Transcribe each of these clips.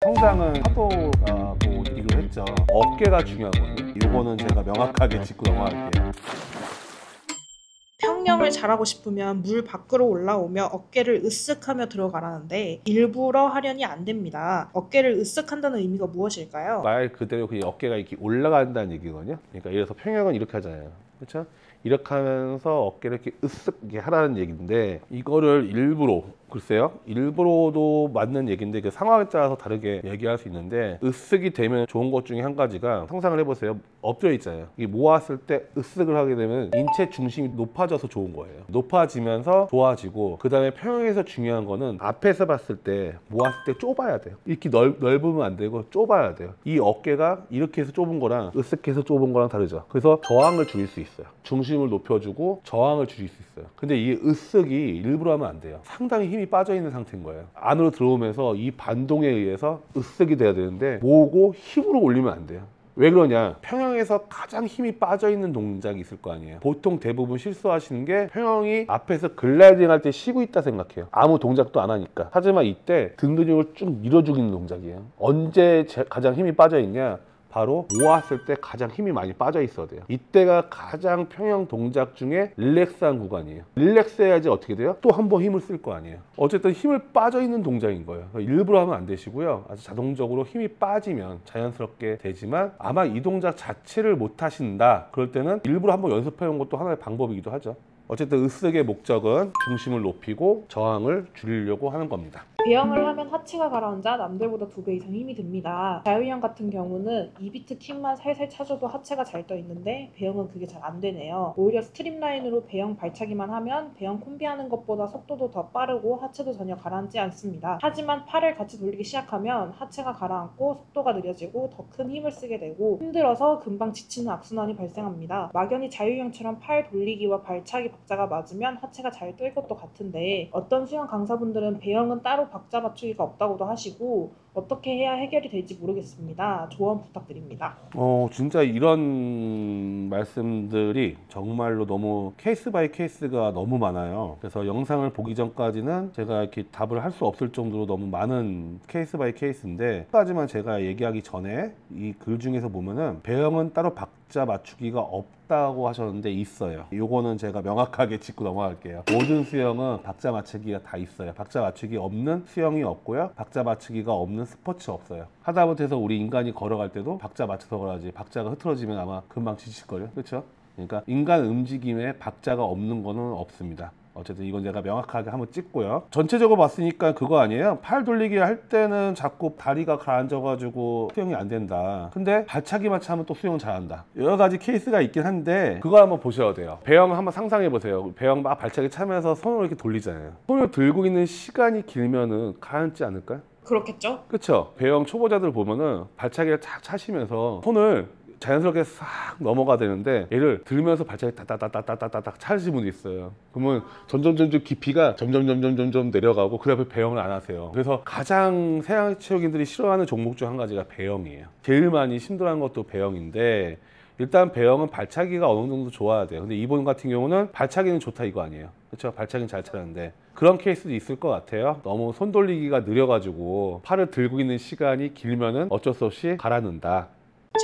성장은 파도가 얘기를 했죠. 어깨가 중요하거든요. 이거는 제가 명확하게 짚고 넘어갈게요. 평형을 잘하고 싶으면 물 밖으로 올라오며 어깨를 으쓱하며 들어가라는데 일부러 하려니 안 됩니다. 어깨를 으쓱한다는 의미가 무엇일까요? 말 그대로 그냥 어깨가 이렇게 올라간다는 얘기거든요. 그러니까 예를 들어서 평형은 이렇게 하잖아요. 그렇죠? 이렇게 하면서 어깨를 이렇게 으쓱 하라는 얘기인데, 이거를 일부러, 글쎄요, 일부러도 맞는 얘기인데 그 상황에 따라서 다르게 얘기할 수 있는데, 으쓱이 되면 좋은 것 중에 한 가지가, 상상을 해보세요. 엎드려 있잖아요. 이 모았을 때 으쓱을 하게 되면 인체 중심이 높아져서 좋은 거예요. 높아지면서 좋아지고, 그 다음에 평형에서 중요한 거는 앞에서 봤을 때 모았을 때 좁아야 돼요. 이렇게 넓으면 안 되고 좁아야 돼요. 이 어깨가 이렇게 해서 좁은 거랑 으쓱해서 좁은 거랑 다르죠. 그래서 저항을 줄일 수 있어요. 중심을 높여주고 저항을 줄일 수 있어요. 근데 이 으쓱이 일부러 하면 안 돼요. 상당히 힘이 빠져 있는 상태인 거예요. 안으로 들어오면서 이 반동에 의해서 으쓱이 돼야 되는데, 모으고 힘으로 올리면 안 돼요. 왜 그러냐? 평형에서 가장 힘이 빠져 있는 동작이 있을 거 아니에요. 보통 대부분 실수하시는 게, 평형이 앞에서 글라이딩 할 때 쉬고 있다 생각해요. 아무 동작도 안 하니까. 하지만 이때 등 근육을 쭉 밀어주고 있는 동작이에요. 언제 가장 힘이 빠져 있냐? 바로 모았을 때 가장 힘이 많이 빠져 있어야 돼요. 이때가 가장 평형 동작 중에 릴렉스한 구간이에요. 릴렉스 해야지 어떻게 돼요? 또 한 번 힘을 쓸 거 아니에요. 어쨌든 힘을 빠져 있는 동작인 거예요. 일부러 하면 안 되시고요. 아주 자동적으로 힘이 빠지면 자연스럽게 되지만, 아마 이 동작 자체를 못 하신다, 그럴 때는 일부러 한번 연습해 온 것도 하나의 방법이기도 하죠. 어쨌든 으쓱의 목적은 중심을 높이고 저항을 줄이려고 하는 겁니다. 배영을 하면 하체가 가라앉아 남들보다 2배 이상 힘이 듭니다. 자유형 같은 경우는 2비트 킥만 살살 차줘도 하체가 잘 떠 있는데 배영은 그게 잘 안 되네요. 오히려 스트림라인으로 배영 발차기만 하면 배영 콤비하는 것보다 속도도 더 빠르고 하체도 전혀 가라앉지 않습니다. 하지만 팔을 같이 돌리기 시작하면 하체가 가라앉고 속도가 느려지고 더 큰 힘을 쓰게 되고 힘들어서 금방 지치는 악순환이 발생합니다. 막연히 자유형처럼 팔 돌리기와 발차기 박자가 맞으면 하체가 잘 뜰 것도 같은데, 어떤 수영 강사분들은 배영은 따로 박자 맞추기가 없다고도 하시고 어떻게 해야 해결이 될지 모르겠습니다. 조언 부탁드립니다. 진짜 이런 말씀들이 정말로 너무 케이스 바이 케이스가 너무 많아요. 그래서 영상을 보기 전까지는 제가 이렇게 답을 할 수 없을 정도로 너무 많은 케이스 바이 케이스인데, 까지만 제가 얘기하기 전에 이 글 중에서 보면은 배영은 따로 박자 맞추기가 없다고 하셨는데 있어요. 요거는 제가 명확하게 짚고 넘어갈게요. 모든 수영은 박자 맞추기가 다 있어요. 박자 맞추기 없는 수영이 없고요, 박자 맞추기가 없는 스포츠 없어요. 하다못해서 우리 인간이 걸어갈 때도 박자 맞춰서 걸어야지, 박자가 흐트러지면 아마 금방 지칠걸요. 그렇죠? 그러니까 인간 움직임에 박자가 없는 거는 없습니다. 어쨌든 이건 제가 명확하게 한번 찍고요. 전체적으로 봤으니까 그거 아니에요? 팔 돌리기 할 때는 자꾸 다리가 가라앉아가지고 수영이 안 된다. 근데 발차기만 차면 또 수영은 잘한다. 여러 가지 케이스가 있긴 한데 그거 한번 보셔야 돼요. 배영 한번 상상해 보세요. 배영 막 발차기 차면서 손을 이렇게 돌리잖아요. 손을 들고 있는 시간이 길면은 가라앉지 않을까요? 그렇겠죠? 그쵸? 배영 초보자들 보면은 발차기를 탁 차시면서 손을 자연스럽게 싹 넘어가 되는데, 얘를 들면서 발차기 따따따따따따딱 차시는 분이 있어요. 그러면 점점 깊이가 점점 내려가고, 그 다음에 배영을 안 하세요. 그래서 가장 생활체육인들이 싫어하는 종목 중 한 가지가 배영이에요. 제일 많이 힘들어하는 것도 배영인데, 일단 배영은 발차기가 어느 정도 좋아야 돼요. 근데 이분 같은 경우는 발차기는 좋다 이거 아니에요. 그렇죠? 발차기는 잘 차는데 그런 케이스도 있을 것 같아요. 너무 손 돌리기가 느려가지고 팔을 들고 있는 시간이 길면은 어쩔 수 없이 가라앉는다.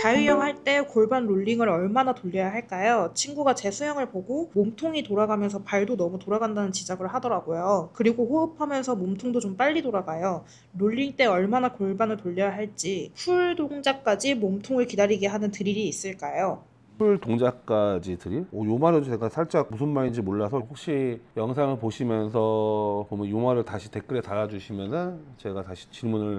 자유형 할 때 골반 롤링을 얼마나 돌려야 할까요? 친구가 제 수영을 보고 몸통이 돌아가면서 발도 너무 돌아간다는 지적을 하더라고요. 그리고 호흡하면서 몸통도 좀 빨리 돌아가요. 롤링 때 얼마나 골반을 돌려야 할지, 풀 동작까지 몸통을 기다리게 하는 드릴이 있을까요? 풀 동작까지 드릴? 요 말은 제가 살짝 무슨 말인지 몰라서, 혹시 영상을 보시면서 보면 요 말을 다시 댓글에 달아주시면은 제가 다시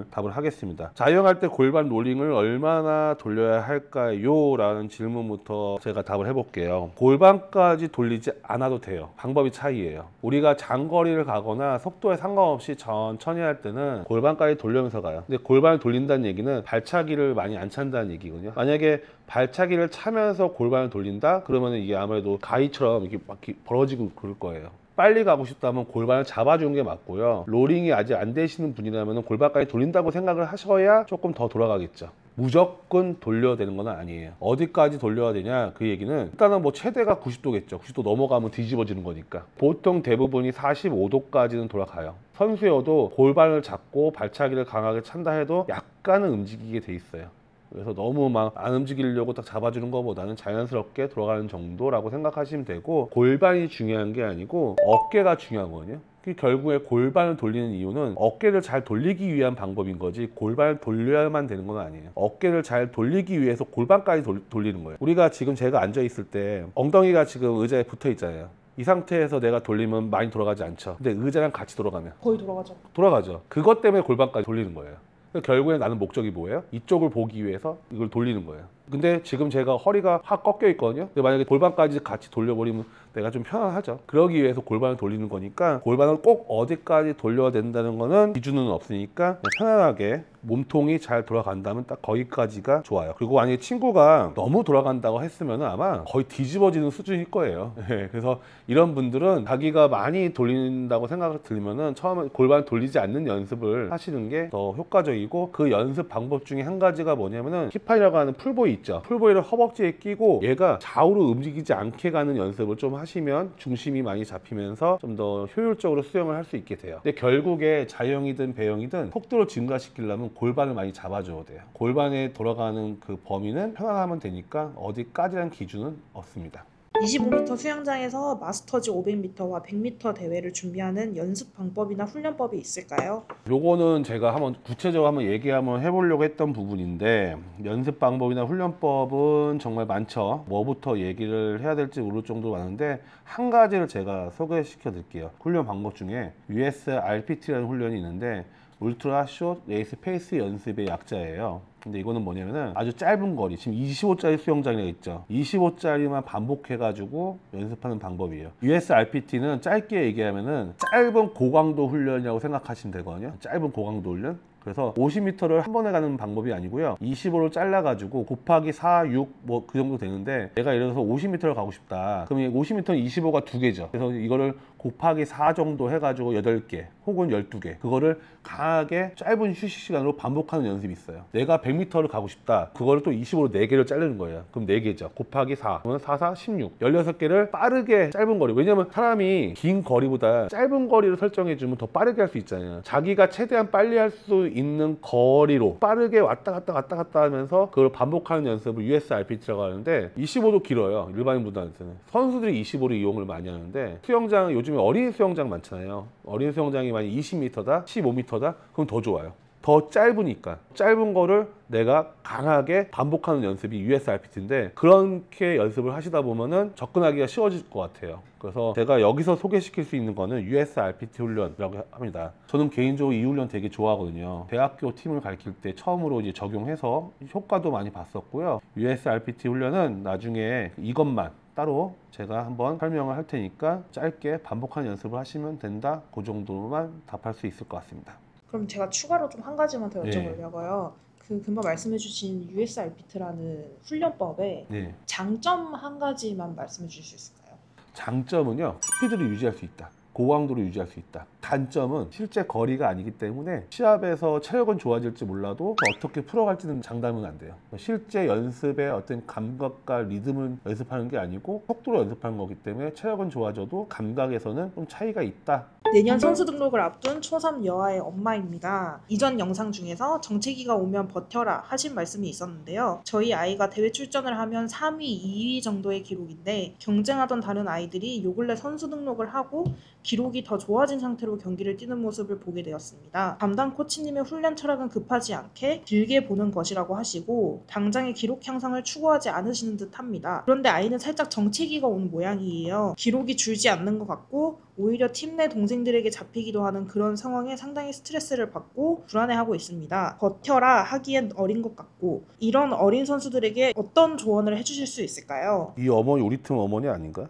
답을 하겠습니다. 자유형할 때 골반 롤링을 얼마나 돌려야 할까요? 라는 질문부터 제가 답을 해볼게요. 골반까지 돌리지 않아도 돼요. 방법이 차이예요. 우리가 장거리를 가거나 속도에 상관없이 천천히 할 때는 골반까지 돌려면서 가요. 근데 골반을 돌린다는 얘기는 발차기를 많이 안 찬다는 얘기거든요. 만약에 발차기를 차면서 골반을 돌린다? 그러면 이게 아무래도 가위처럼 이렇게 막 벌어지고 그럴 거예요. 빨리 가고 싶다면 골반을 잡아주는 게 맞고요. 롤링이 아직 안 되시는 분이라면 골반까지 돌린다고 생각을 하셔야 조금 더 돌아가겠죠. 무조건 돌려야 되는 건 아니에요. 어디까지 돌려야 되냐 그 얘기는 일단은 뭐 최대가 90도겠죠. 90도 넘어가면 뒤집어지는 거니까. 보통 대부분이 45도까지는 돌아가요. 선수여도 골반을 잡고 발차기를 강하게 찬다 해도 약간은 움직이게 돼 있어요. 그래서 너무 막 안 움직이려고 딱 잡아주는 것보다는 자연스럽게 돌아가는 정도라고 생각하시면 되고, 골반이 중요한 게 아니고 어깨가 중요하거든요. 결국에 골반을 돌리는 이유는 어깨를 잘 돌리기 위한 방법인 거지 골반을 돌려야만 되는 건 아니에요. 어깨를 잘 돌리기 위해서 골반까지 돌리는 거예요. 우리가 지금 제가 앉아 있을 때 엉덩이가 지금 의자에 붙어 있잖아요. 이 상태에서 내가 돌리면 많이 돌아가지 않죠. 근데 의자랑 같이 돌아가면 거의 돌아가죠. 돌아가죠. 그것 때문에 골반까지 돌리는 거예요. 결국에 나는 목적이 뭐예요? 이쪽을 보기 위해서 이걸 돌리는 거예요. 근데 지금 제가 허리가 확 꺾여 있거든요. 근데 만약에 골반까지 같이 돌려버리면 내가 좀 편안하죠. 그러기 위해서 골반을 돌리는 거니까 골반을 꼭 어디까지 돌려야 된다는 거는 기준은 없으니까 그냥 편안하게 몸통이 잘 돌아간다면 딱 거기까지가 좋아요. 그리고 만약에 친구가 너무 돌아간다고 했으면 아마 거의 뒤집어지는 수준일 거예요. 그래서 이런 분들은 자기가 많이 돌린다고 생각을 들면은 처음에 골반을 돌리지 않는 연습을 하시는 게 더 효과적이고, 그 연습 방법 중에 한 가지가 뭐냐면은 힙판이라고 하는 풀보이 있죠. 풀보이를 허벅지에 끼고 얘가 좌우로 움직이지 않게 가는 연습을 좀 하시면 중심이 많이 잡히면서 좀 더 효율적으로 수영을 할 수 있게 돼요. 근데 결국에 자유형이든 배영이든 속도를 증가시키려면 골반을 많이 잡아줘야 돼요. 골반에 돌아가는 그 범위는 편안하면 되니까 어디까지란 기준은 없습니다. 25m 수영장에서 마스터즈 500m와 100m 대회를 준비하는 연습 방법이나 훈련법이 있을까요? 요거는 제가 한번 구체적으로 한번 얘기 한번 해보려고 했던 부분인데, 연습 방법이나 훈련법은 정말 많죠. 뭐부터 얘기를 해야 될지 모를 정도로 많은데 한 가지를 제가 소개시켜 드릴게요. 훈련 방법 중에 USRPT라는 훈련이 있는데 울트라 숏 레이스 페이스 연습의 약자예요. 근데 이거는 뭐냐면은 아주 짧은 거리, 지금 25짜리 수영장이라고 있죠. 25짜리만 반복해가지고 연습하는 방법이에요. USRPT는 짧게 얘기하면은 짧은 고강도 훈련이라고 생각하시면 되거든요. 짧은 고강도 훈련. 그래서 50m를 한 번에 가는 방법이 아니고요. 25로 잘라가지고 곱하기 4, 6 뭐 그 정도 되는데, 내가 예를 들어서 50m를 가고 싶다. 그럼 50m는 25가 2개죠. 그래서 이거를 곱하기 4 정도 해가지고 8개 혹은 12개, 그거를 강하게 짧은 휴식 시간으로 반복하는 연습이 있어요. 내가 100m를 가고 싶다. 그거를 또 25로 4개를 자르는 거예요. 그럼 4개죠. 곱하기 4. 그러면 4, 4, 16. 16개를 빠르게 짧은 거리. 왜냐면 사람이 긴 거리보다 짧은 거리를 설정해주면 더 빠르게 할 수 있잖아요. 자기가 최대한 빨리 할 수 있는 거리로 빠르게 왔다 갔다 하면서 그걸 반복하는 연습을 USRPT라고 하는데, 25도 길어요. 일반인보다는. 선수들이 25를 이용을 많이 하는데, 수영장 요즘에 어린 수영장 많잖아요. 어린 수영장이 만약 20m다, 15m다, 그럼 더 좋아요. 더 짧으니까. 짧은 거를 내가 강하게 반복하는 연습이 USRPT인데, 그렇게 연습을 하시다 보면은 접근하기가 쉬워질 것 같아요. 그래서 제가 여기서 소개시킬 수 있는 거는 USRPT 훈련이라고 합니다. 저는 개인적으로 이 훈련 되게 좋아하거든요. 대학교 팀을 가르칠 때 처음으로 이제 적용해서 효과도 많이 봤었고요. USRPT 훈련은 나중에 이것만 따로 제가 한번 설명을 할 테니까 짧게 반복하는 연습을 하시면 된다. 그 정도로만 답할 수 있을 것 같습니다. 그럼 제가 추가로 좀 한 가지만 더 네. 여쭤보려고요. 그 금방 말씀해주신 USRPT라는 훈련법의 장점 한 가지만 말씀해 주실 수 있을까요? 장점은요, 스피드를 유지할 수 있다. 고강도를 유지할 수 있다. 단점은 실제 거리가 아니기 때문에 시합에서 체력은 좋아질지 몰라도 어떻게 풀어갈지는 장담은 안 돼요. 실제 연습의 어떤 감각과 리듬을 연습하는 게 아니고 속도로 연습하는 거기 때문에 체력은 좋아져도 감각에서는 좀 차이가 있다. 내년 선수 등록을 앞둔 초3 여아의 엄마입니다. 이전 영상 중에서 정체기가 오면 버텨라 하신 말씀이 있었는데요. 저희 아이가 대회 출전을 하면 3위, 2위 정도의 기록인데 경쟁하던 다른 아이들이 요 근래 선수 등록을 하고 기록이 더 좋아진 상태로 경기를 뛰는 모습을 보게 되었습니다. 담당 코치님의 훈련 철학은 급하지 않게 길게 보는 것이라고 하시고 당장의 기록 향상을 추구하지 않으시는 듯 합니다. 그런데 아이는 살짝 정체기가 온 모양이에요. 기록이 줄지 않는 것 같고 오히려 팀 내 동생들에게 잡히기도 하는 그런 상황에 상당히 스트레스를 받고 불안해하고 있습니다. 버텨라 하기엔 어린 것 같고, 이런 어린 선수들에게 어떤 조언을 해주실 수 있을까요? 이 어머니 우리 팀 어머니 아닌가?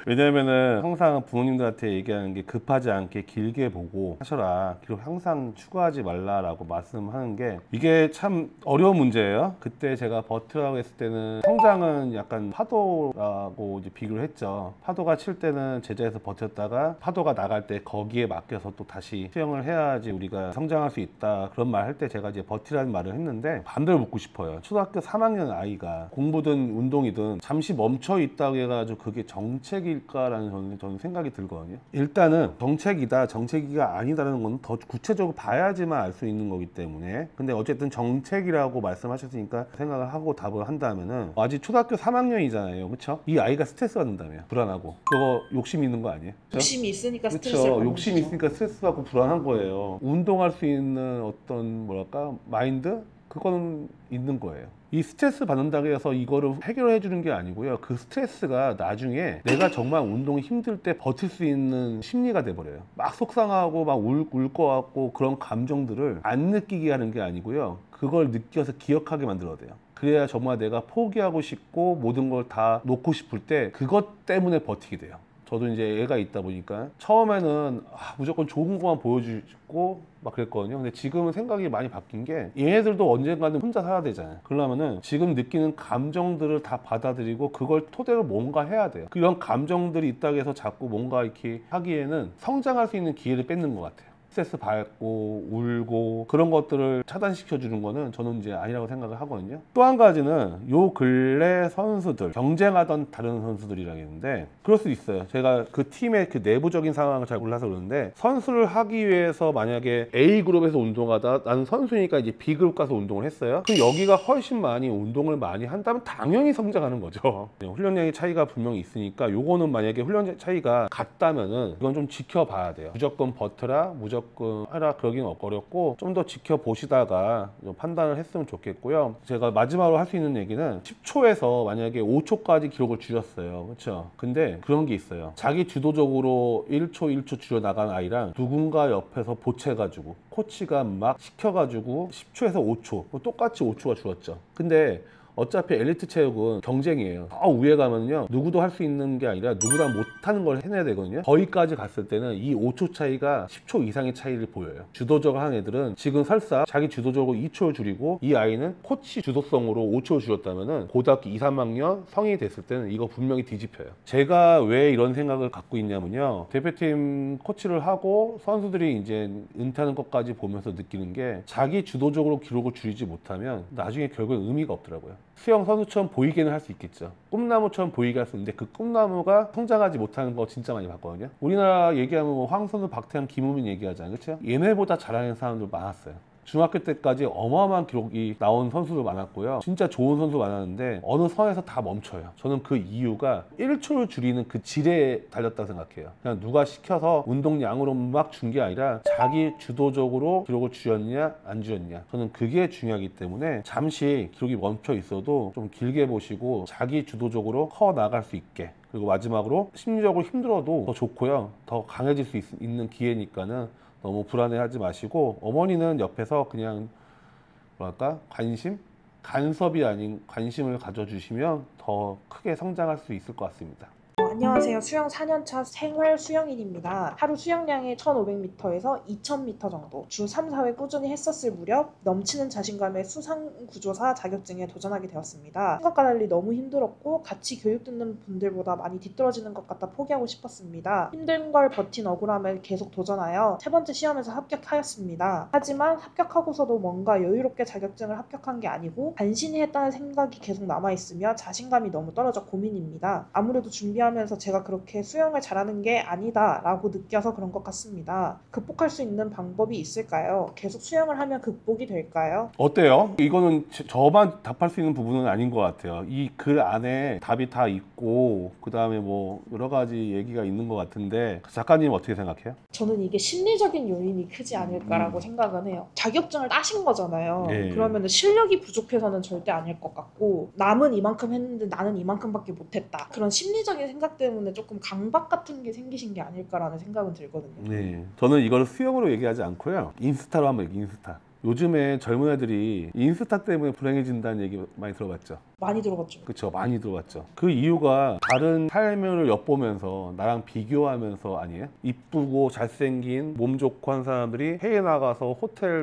왜냐면은 항상 부모님들한테 얘기하는 게 급하지 않게 길게 보고 하셔라. 기록 항상 추구하지 말라라고 말씀하는 게 이게 참 어려운 문제예요. 그때 제가 버티라고 했을 때는 성장은 약간 파도라고 이제 비교를 했죠. 파도가 칠 때는 제자의 자리에서 버텼다가 파도가 나갈 때 거기에 맡겨서 또 다시 수영을 해야지 우리가 성장할 수 있다, 그런 말 할 때 제가 이제 버티라는 말을 했는데 반대로 묻고 싶어요. 초등학교 3학년 아이가 공부든 운동이든 잠시 멈춰 있다고 해가지고 그게 정책일까라는 저는 생각이 들거든요. 일단은 정책이다 정책이가 아니다라는 건 더 구체적으로 봐야지만 알 수 있는 거기 때문에, 근데 어쨌든 정책이라고 말씀하셨으니까 생각을 하고 답을 한다면은 아직 초등학교 3학년이잖아요, 그렇죠? 이 아이가 스트레스 받는다며, 불안하고, 그거 욕심 있는 거 아니에요? 그쵸? 욕심이 있으니까 스트레스를 그렇죠. 받는 욕심이 거죠. 있으니까 스트레스 받고 불안한 거예요. 운동할 수 있는 어떤 뭐랄까 마인드, 그거는 있는 거예요. 이 스트레스 받는다고 해서 이거를 해결해 주는 게 아니고요. 그 스트레스가 나중에 내가 정말 운동이 힘들 때 버틸 수 있는 심리가 돼버려요. 막 속상하고 막 울 것 같고 그런 감정들을 안 느끼게 하는 게 아니고요. 그걸 느껴서 기억하게 만들어야 돼요. 그래야 정말 내가 포기하고 싶고 모든 걸 다 놓고 싶을 때 그것 때문에 버티게 돼요. 저도 이제 애가 있다 보니까 처음에는 무조건 좋은 것만 보여주고 막 그랬거든요. 근데 지금은 생각이 많이 바뀐 게 얘네들도 언젠가는 혼자 살아야 되잖아요. 그러면은 지금 느끼는 감정들을 다 받아들이고 그걸 토대로 뭔가 해야 돼요. 이런 감정들이 있다고 해서 자꾸 뭔가 이렇게 하기에는 성장할 수 있는 기회를 뺏는 것 같아요. 스트레스 받고 울고 그런 것들을 차단시켜 주는 거는 저는 이제 아니라고 생각을 하거든요. 또 한 가지는 요 근래 선수들, 경쟁하던 다른 선수들이라고 했는데 그럴 수 있어요. 제가 그 팀의 그 내부적인 상황을 잘 몰라서 그러는데, 선수를 하기 위해서 만약에 A그룹에서 운동하다 나는 선수니까 이제 B그룹 가서 운동을 했어요. 그럼 여기가 훨씬 많이 운동을 많이 한다면 당연히 성장하는 거죠. 훈련량의 차이가 분명히 있으니까 요거는 만약에 훈련 차이가 같다면은 이건 좀 지켜봐야 돼요. 무조건 버텨라, 무조건 하라 그러기는 어렵고 좀 더 지켜보시다가 좀 판단을 했으면 좋겠고요. 제가 마지막으로 할 수 있는 얘기는 10초에서 만약에 5초까지 기록을 줄였어요. 그렇죠? 근데 그런 게 있어요. 자기 주도적으로 1초 줄여 나간 아이랑 누군가 옆에서 보채가지고 코치가 막 시켜가지고 10초에서 5초 똑같이 5초가 줄었죠. 근데 어차피 엘리트 체육은 경쟁이에요. 더 위에 가면요 누구도 할 수 있는 게 아니라 누구나 못하는 걸 해내야 되거든요. 거기까지 갔을 때는 이 5초 차이가 10초 이상의 차이를 보여요. 주도적으로 하는 애들은 지금 설사 자기 주도적으로 2초를 줄이고 이 아이는 코치 주도성으로 5초를 줄였다면은 고등학교 2, 3학년 성인이 됐을 때는 이거 분명히 뒤집혀요. 제가 왜 이런 생각을 갖고 있냐면요, 대표팀 코치를 하고 선수들이 이제 은퇴하는 것까지 보면서 느끼는 게 자기 주도적으로 기록을 줄이지 못하면 나중에 결국엔 의미가 없더라고요. 수영 선수처럼 보이게는 할 수 있겠죠. 꿈나무처럼 보이게 할 수 있는데 그 꿈나무가 성장하지 못하는 거 진짜 많이 봤거든요. 우리나라 얘기하면 뭐 황선우, 박태환, 김우민 얘기하잖아요. 그렇죠? 얘네보다 잘하는 사람들 많았어요. 중학교 때까지 어마어마한 기록이 나온 선수도 많았고요. 진짜 좋은 선수 많았는데 어느 선에서 다 멈춰요. 저는 그 이유가 1초를 줄이는 그 질에 달렸다고 생각해요. 그냥 누가 시켜서 운동량으로 막 준 게 아니라 자기 주도적으로 기록을 줄였냐 안 줄였냐, 저는 그게 중요하기 때문에 잠시 기록이 멈춰 있어도 좀 길게 보시고 자기 주도적으로 커 나갈 수 있게, 그리고 마지막으로 심리적으로 힘들어도 더 좋고요. 더 강해질 수 있는 기회니까는 너무 불안해하지 마시고, 어머니는 옆에서 그냥 뭐랄까 간섭이 아닌 관심을 가져주시면 더 크게 성장할 수 있을 것 같습니다. 안녕하세요. 수영 4년차 생활 수영인입니다. 하루 수영량이 1500m에서 2000m 정도 주 3, 4회 꾸준히 했었을 무렵 넘치는 자신감에 수상구조사 자격증에 도전하게 되었습니다. 생각과 달리 너무 힘들었고 같이 교육 듣는 분들보다 많이 뒤떨어지는 것 같아 포기하고 싶었습니다. 힘든 걸 버틴 억울함을 계속 도전하여 세 번째 시험에서 합격하였습니다. 하지만 합격하고서도 뭔가 여유롭게 자격증을 합격한 게 아니고 간신히 했다는 생각이 계속 남아있으며 자신감이 너무 떨어져 고민입니다. 아무래도 준비하면서 제가 그렇게 수영을 잘하는 게 아니다 라고 느껴서 그런 것 같습니다. 극복할 수 있는 방법이 있을까요? 계속 수영을 하면 극복이 될까요? 어때요? 이거는 저만 답할 수 있는 부분은 아닌 것 같아요. 이 글 안에 답이 다 있고 그 다음에 뭐 여러 가지 얘기가 있는 것 같은데 작가님 어떻게 생각해요? 저는 이게 심리적인 요인이 크지 않을까라고 생각은 해요. 자격증을 따신 거잖아요. 네. 그러면 실력이 부족해서는 절대 아닐 것 같고, 남은 이만큼 했는데 나는 이만큼밖에 못했다, 그런 심리적인 생각 때문에 조금 강박 같은 게 생기신 게 아닐까라는 생각은 들거든요. 네, 저는 이걸 수영으로 얘기하지 않고요, 인스타로 한번 얘기. 인스타. 요즘에 젊은 애들이 인스타 때문에 불행해진다는 얘기 많이 들어봤죠? 많이 들어봤죠. 그쵸, 많이 들어봤죠. 그 이유가 다른 삶을 엿보면서 나랑 비교하면서 아니에요? 이쁘고 잘생긴 몸 좋고 한 사람들이 해외 나가서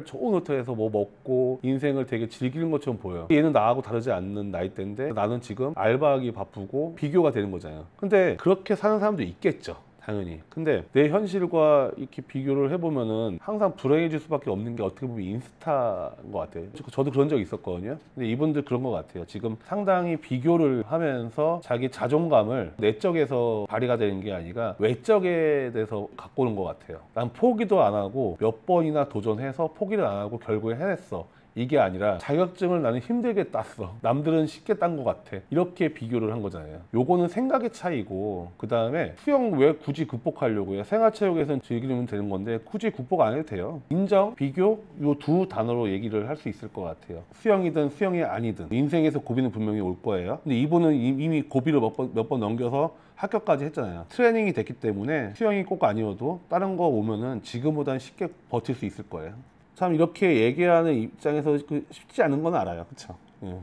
좋은 호텔에서 뭐 먹고 인생을 되게 즐기는 것처럼 보여요. 얘는 나하고 다르지 않는 나이대인데 나는 지금 알바하기 바쁘고 비교가 되는 거잖아요. 근데 그렇게 사는 사람도 있겠죠, 당연히. 근데 내 현실과 이렇게 비교를 해보면은 항상 불행해질 수밖에 없는 게 어떻게 보면 인스타인 것 같아요. 저도 그런 적이 있었거든요. 근데 이분들 그런 것 같아요. 지금 상당히 비교를 하면서 자기 자존감을 내적에서 발휘가 되는 게 아니라 외적에 대해서 갖고 오는 것 같아요. 난 포기도 안 하고 몇 번이나 도전해서 포기를 안 하고 결국에 해냈어. 이게 아니라 자격증을 나는 힘들게 땄어. 남들은 쉽게 딴 것 같아. 이렇게 비교를 한 거잖아요. 요거는 생각의 차이고, 그 다음에 수영 왜 굳이 극복하려고요? 생활체육에서는 즐기면 되는 건데 굳이 극복 안 해도 돼요. 인정, 비교 요 두 단어로 얘기를 할 수 있을 것 같아요. 수영이든 수영이 아니든 인생에서 고비는 분명히 올 거예요. 근데 이분은 이미 고비를 몇 번 넘겨서 합격까지 했잖아요. 트레이닝이 됐기 때문에 수영이 꼭 아니어도 다른 거 오면은 지금보다는 쉽게 버틸 수 있을 거예요. 참 이렇게 얘기하는 입장에서 쉽지 않은 건 알아요. 그쵸?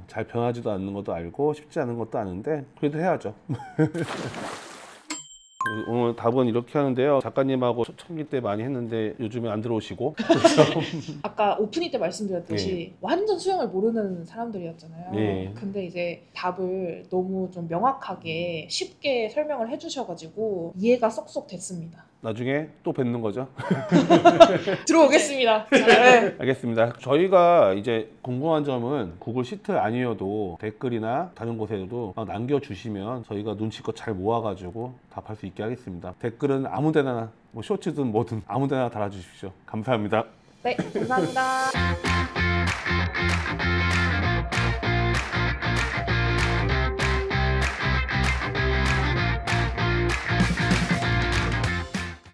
잘 변하지도 않는 것도 알고 쉽지 않은 것도 아는데 그래도 해야죠. 오늘 답은 이렇게 하는데요. 작가님하고 초창기 때 많이 했는데 요즘에 안 들어오시고. 아까 오프닝 때 말씀드렸듯이 완전 수영을 모르는 사람들이었잖아요. 네. 근데 이제 답을 너무 좀 명확하게 쉽게 설명을 해주셔가지고 이해가 쏙쏙 됐습니다. 나중에 또 뵙는 거죠. 들어오겠습니다. 네. 알겠습니다. 저희가 이제 궁금한 점은 구글 시트 아니어도 댓글이나 다른 곳에도 남겨주시면 저희가 눈치껏 잘 모아가지고 답할 수 있게 하겠습니다. 댓글은 아무데나 뭐 쇼츠든 뭐든 아무데나 달아주십시오. 감사합니다. 네, 감사합니다.